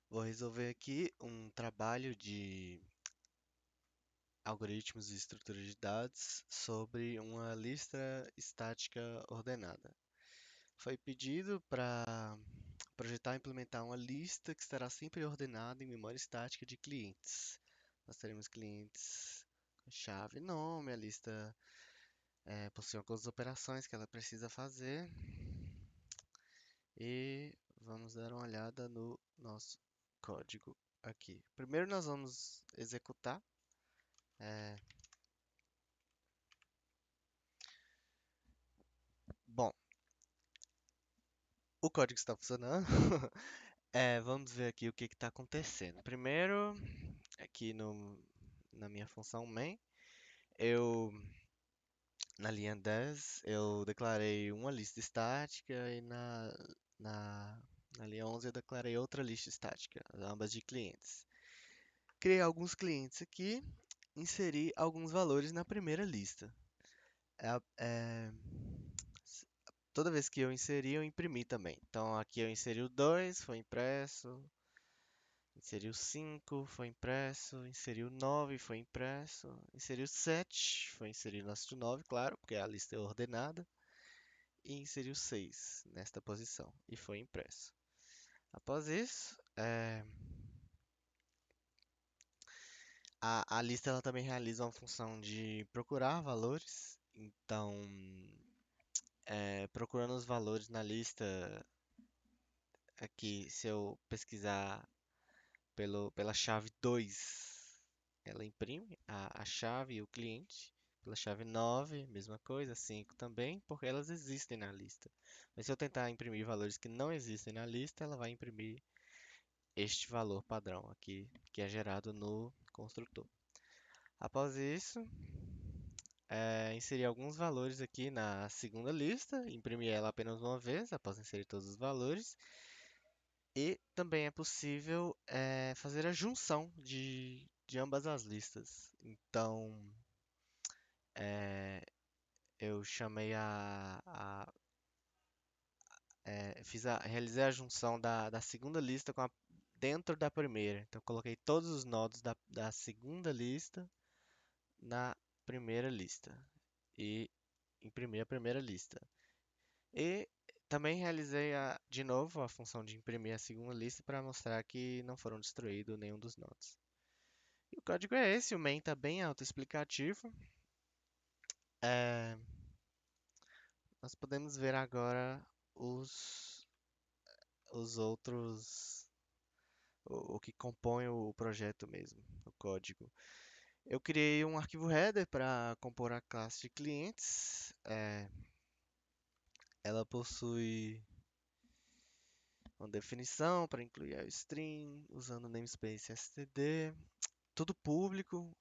Vou resolver aqui um trabalho de algoritmos e estruturas de dados sobre uma lista estática ordenada. Foi pedido para projetar e implementar uma lista que estará sempre ordenada em memória estática de clientes. Nós teremos clientes com chave e nome, a lista possui algumas operações que ela precisa fazer e vamos dar uma olhada no nosso código aqui. Primeiro nós vamos executar. É, bom, o código está funcionando. Vamos ver aqui o que está acontecendo. Primeiro, aqui na minha função main, eu na linha 10 eu declarei uma lista estática e na, na linha 11 eu declarei outra lista estática, ambas de clientes. Criei alguns clientes aqui, inseri alguns valores na primeira lista. É, a- é, Toda vez que eu inseri, eu imprimi também. Então aqui eu inseri o 2, foi impresso. Inseri o 5, foi impresso. Inseri o 9, foi impresso. Inseri o 7, foi inserido no 9, claro, porque a lista é ordenada. E inseri o 6 nesta posição e foi impresso. Após isso, a lista ela também realiza uma função de procurar valores. Então, procurando os valores na lista, aqui, se eu pesquisar pela chave 2, ela imprime a chave e o cliente. Pela chave 9, mesma coisa, 5 também, porque elas existem na lista. Mas se eu tentar imprimir valores que não existem na lista, ela vai imprimir este valor padrão aqui, que é gerado no construtor. Após isso, inseri alguns valores aqui na segunda lista, imprimi ela apenas uma vez, após inserir todos os valores. E também é possível fazer a junção de ambas as listas. Então, eu chamei realizei a junção da segunda lista dentro da primeira. Então, coloquei todos os nodos da segunda lista na primeira lista e imprimi a primeira lista. E também realizei de novo a função de imprimir a segunda lista para mostrar que não foram destruídos nenhum dos nodos. E o código é esse, o main está bem autoexplicativo. É, Nós podemos ver agora os, os outros, o que compõe o projeto mesmo, o código. Eu criei um arquivo header para compor a classe de clientes. Ela possui uma definição para incluir a string, usando o namespace std. Tudo público,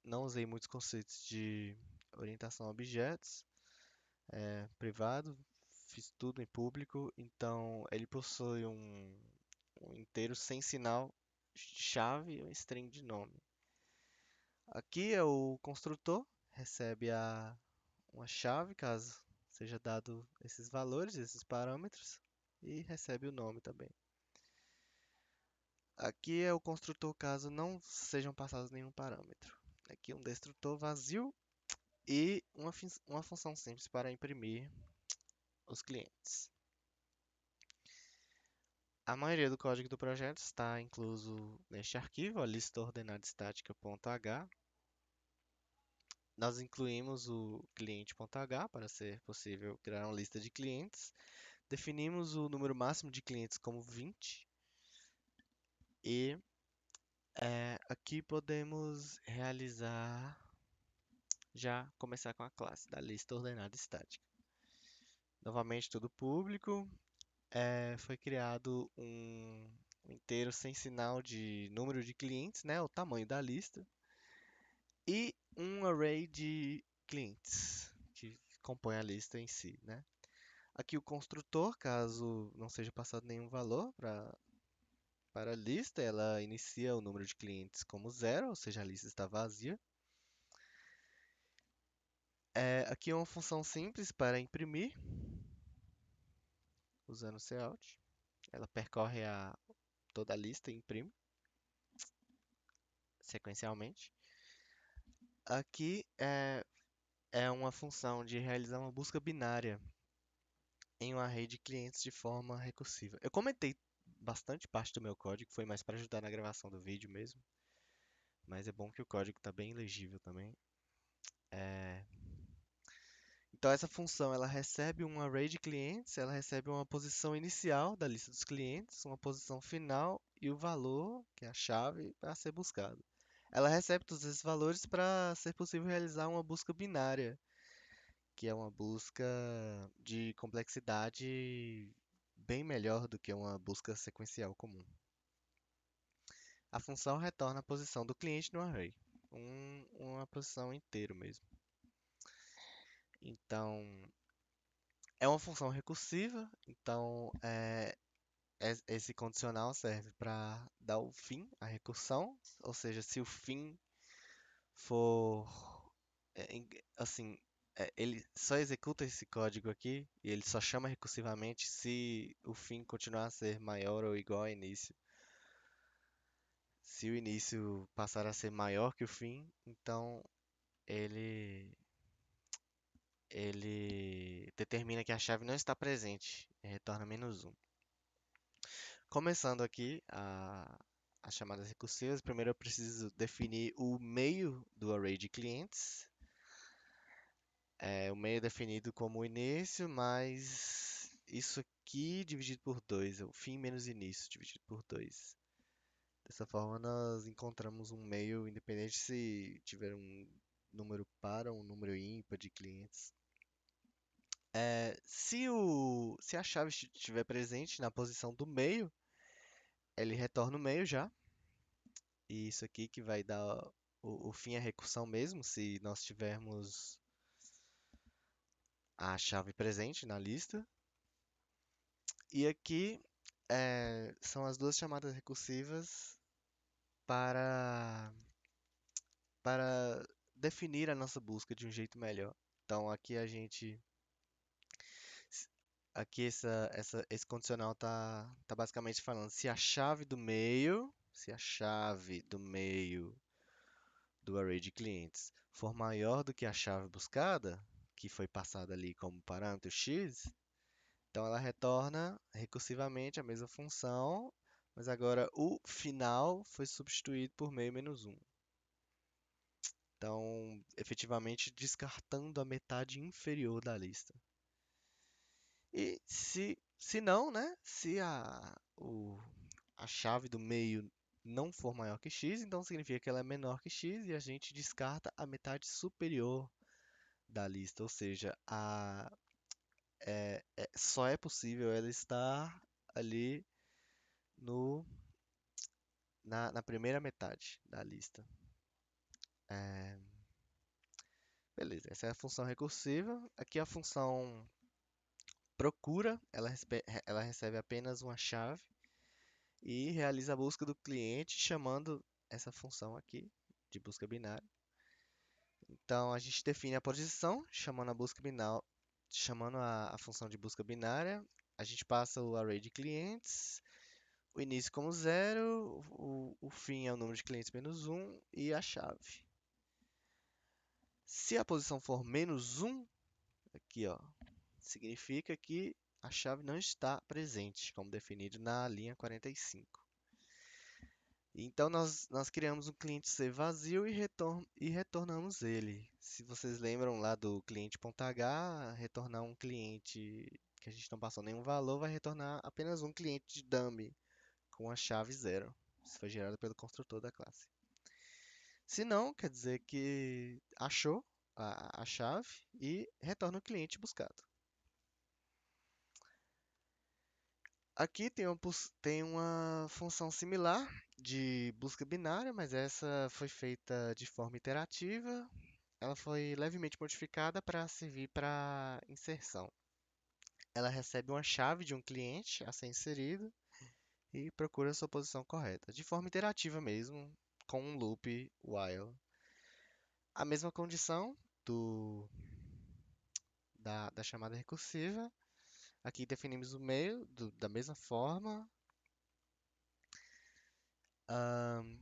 não usei muitos conceitos de orientação a objetos. Privado, fiz tudo em público, então ele possui um inteiro sem sinal de chave e um string de nome. Aqui é o construtor, recebe uma chave, caso seja dado esses valores, esses parâmetros, e recebe o nome também. Aqui é o construtor caso não sejam passados nenhum parâmetro. Aqui um destrutor vazio e uma função simples para imprimir os clientes. A maioria do código do projeto está incluso neste arquivo, a lista ordenada estática.h. Nós incluímos o cliente.h para ser possível criar uma lista de clientes. Definimos o número máximo de clientes como 20 e aqui podemos já começar com a classe da lista ordenada estática. Novamente tudo público. Foi criado um inteiro sem sinal de número de clientes, né, o tamanho da lista, e um array de clientes que compõe a lista em si, né? Aqui o construtor, caso não seja passado nenhum valor para a lista, ela inicia o número de clientes como zero, ou seja, a lista está vazia. Aqui é uma função simples para imprimir, usando cout. Ela percorre toda a lista e imprimo sequencialmente. Aqui é uma função de realizar uma busca binária em um array de clientes de forma recursiva. Eu comentei bastante parte do meu código, foi mais para ajudar na gravação do vídeo mesmo, mas é bom que o código está bem legível também. É, Então essa função ela recebe um array de clientes, ela recebe uma posição inicial da lista dos clientes, uma posição final e o valor, que é a chave, para ser buscado. Ela recebe todos esses valores para ser possível realizar uma busca binária, que é uma busca de complexidade bem melhor do que uma busca sequencial comum. A função retorna a posição do cliente no array, uma posição inteiro mesmo. Então, é uma função recursiva, então esse condicional serve para dar o fim à recursão, ou seja, se o fim for assim, ele só executa esse código aqui e ele só chama recursivamente se o fim continuar a ser maior ou igual ao início. Se o início passar a ser maior que o fim, então ele ele determina que a chave não está presente e retorna -1. Começando aqui as chamadas recursivas, primeiro eu preciso definir o meio do array de clientes. O meio é definido como início, mais isso aqui dividido por 2, é o fim menos início dividido por 2. Dessa forma, nós encontramos um meio independente se tiver um número par ou um número ímpar de clientes. Se a chave estiver presente na posição do meio, ele retorna o meio já. E isso aqui que vai dar o fim à recursão mesmo, se nós tivermos a chave presente na lista. E aqui são as duas chamadas recursivas para, para definir a nossa busca de um jeito melhor. Então aqui aqui esse condicional tá basicamente falando se a chave do meio do array de clientes for maior do que a chave buscada, que foi passada ali como parâmetro x, então ela retorna recursivamente a mesma função, mas agora o final foi substituído por meio menos um. Então, efetivamente descartando a metade inferior da lista. E se não, né? Se a chave do meio não for maior que x, então significa que ela é menor que x e a gente descarta a metade superior da lista, ou seja, só é possível ela estar ali no, na primeira metade da lista. É, beleza, essa é a função recursiva. Aqui a função procura, ela recebe apenas uma chave e realiza a busca do cliente chamando essa função aqui de busca binária. Então a gente define a posição chamando a busca binária, chamando a função de busca binária. A gente passa o array de clientes, o início como zero, o fim é o número de clientes menos um e a chave. Se a posição for -1, aqui ó, significa que a chave não está presente, como definido na linha 45. Então nós criamos um cliente C vazio e retornamos ele. Se vocês lembram lá do cliente.h, retornar um cliente que a gente não passou nenhum valor, vai retornar apenas um cliente de dummy com a chave zero. Isso foi gerado pelo construtor da classe. Se não, quer dizer que achou a chave e retorna o cliente buscado. Aqui tem uma função similar de busca binária, mas essa foi feita de forma iterativa. Ela foi levemente modificada para servir para inserção. Ela recebe uma chave de um cliente a ser inserido e procura a sua posição correta, de forma iterativa mesmo, com um loop while. A mesma condição da chamada recursiva. Aqui definimos o meio da mesma forma. Ahn,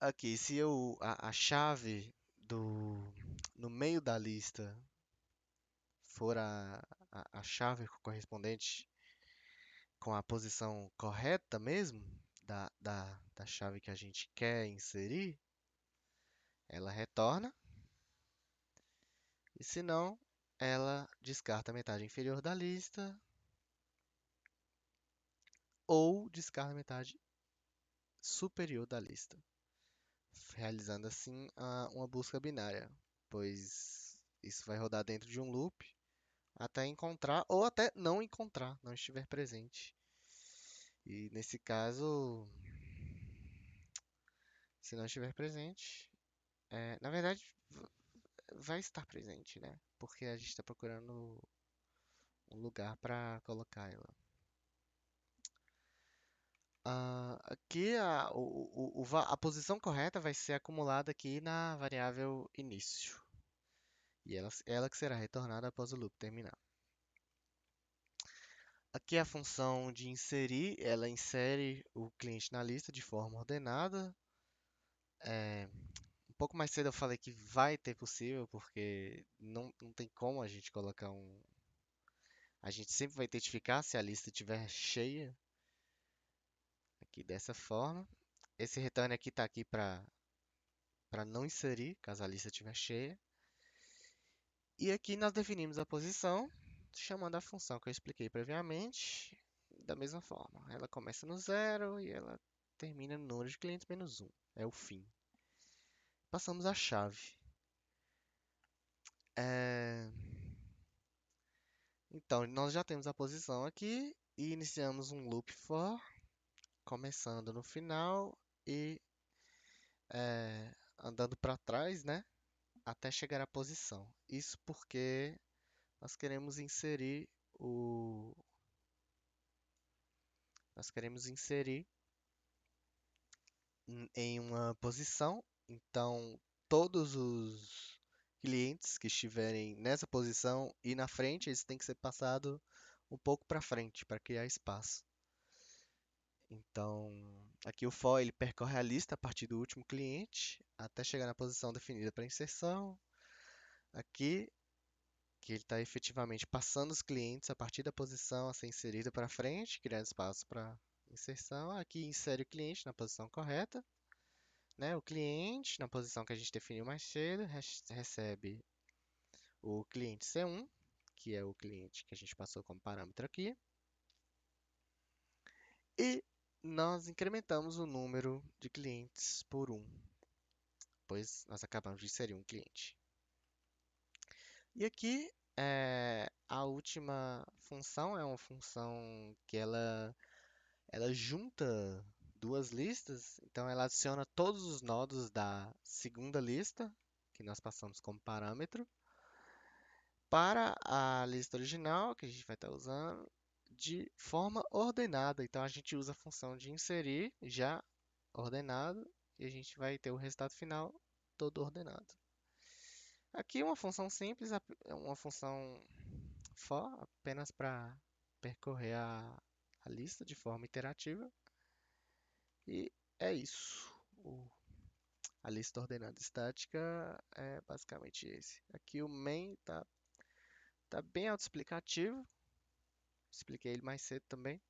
aqui, se a chave do no meio da lista for a chave correspondente com a posição correta mesmo da chave que a gente quer inserir, ela retorna, e se não, ela descarta a metade inferior da lista ou descarta a metade superior da lista, realizando assim uma busca binária, pois isso vai rodar dentro de um loop até encontrar ou até não encontrar, não estiver presente. E nesse caso, se não estiver presente, na verdade vai estar presente, né? Porque a gente está procurando um lugar para colocar ela. Aqui a posição correta vai ser acumulada aqui na variável início. E ela que será retornada após o loop terminar. Aqui a função de inserir, ela insere o cliente na lista de forma ordenada. Um pouco mais cedo eu falei que vai ter possível, porque não tem como a gente colocar um. A gente sempre vai identificar se a lista estiver cheia, aqui dessa forma. Esse return aqui está aqui para não inserir, caso a lista estiver cheia. E aqui nós definimos a posição, chamando a função que eu expliquei previamente, da mesma forma. Ela começa no zero e ela termina no número de clientes menos um. É o fim. Passamos a chave. É, Então, nós já temos a posição aqui e iniciamos um loop for, começando no final e andando para trás, né, até chegar à posição. Isso porque nós queremos inserir o, nós queremos inserir em uma posição. Então, todos os clientes que estiverem nessa posição e na frente, eles têm que ser passados um pouco para frente para criar espaço. Então, aqui o for ele percorre a lista a partir do último cliente até chegar na posição definida para inserção. Aqui, que ele está efetivamente passando os clientes a partir da posição a ser inserida para frente, criando espaço para inserção. Aqui insere o cliente na posição correta, né? O cliente, na posição que a gente definiu mais cedo, recebe o cliente C1, que é o cliente que a gente passou como parâmetro aqui. E nós incrementamos o número de clientes por 1, pois nós acabamos de inserir um cliente. E aqui, a última função é uma função que ela junta duas listas, então ela adiciona todos os nodos da segunda lista, que nós passamos como parâmetro, para a lista original, que a gente vai estar usando, de forma ordenada. Então a gente usa a função de inserir já ordenado e a gente vai ter o resultado final todo ordenado. Aqui uma função simples, é uma função for, apenas para percorrer a lista de forma iterativa. E é isso. A lista ordenada estática é basicamente esse. Aqui o main tá bem autoexplicativo. Expliquei ele mais cedo também.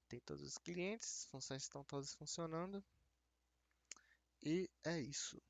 Tem todos os clientes, as funções estão todas funcionando. E é isso.